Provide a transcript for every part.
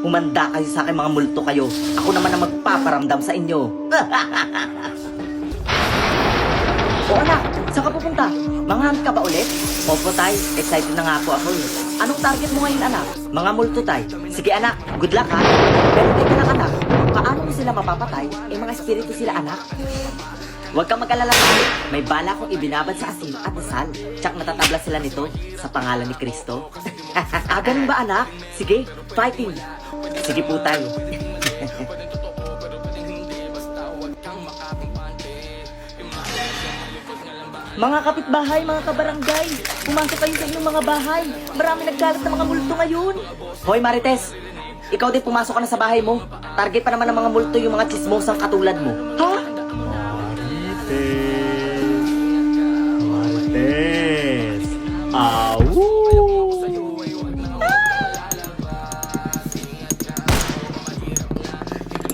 Humanda kayo sa akin mga multo kayo. Ako naman ang magpaparamdam sa inyo. O anak, saan ka pupunta? Manghan ka ba ulit? Opo tay, excited na nga po ako eh. Anong target mo ngayon anak? Mga multo tay. Sige anak, good luck ha. Pero teka lang anak, paano mo sila mapapatay? Eh mga espiritu sila anak. Huwag kang mag-alala tayo. May bala kong ibinabad sa asin at asal. Tsak natatabla sila nito sa pangalan ni Kristo. Ganun ba anak? Sige, fighting. Sige po tayo. Mga kapitbahay, mga kabarangay, pumasok kayo sa inyong mga bahay. Marami nagkalat na mga multo ngayon. Hoy Marites, ikaw din pumasok ka na sa bahay mo. Target pa naman ng mga multo yung mga chismosang katulad mo. Ha? Marites! Awu!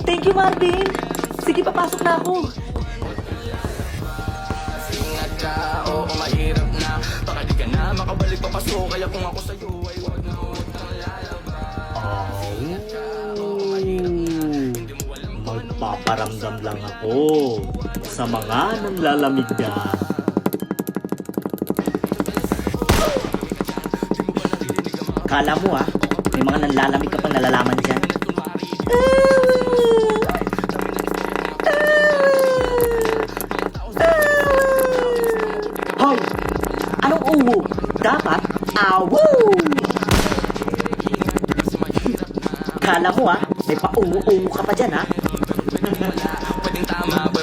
Thank you, Martin. Sige, papasok na ako. Oo, mahirap na. Baka di ka na makabalik papasok. Kaya kung ako sa'yo ay wag na Magpaparamdam lang ako sa mga nanlalamig na. Kala mo may mga nanlalamig ka pang nalalaman dyan. Hoy! Anong uho? Dapat, awu! Kala mo may pa-uwo-uwo ka pa dyan pwedeng tama.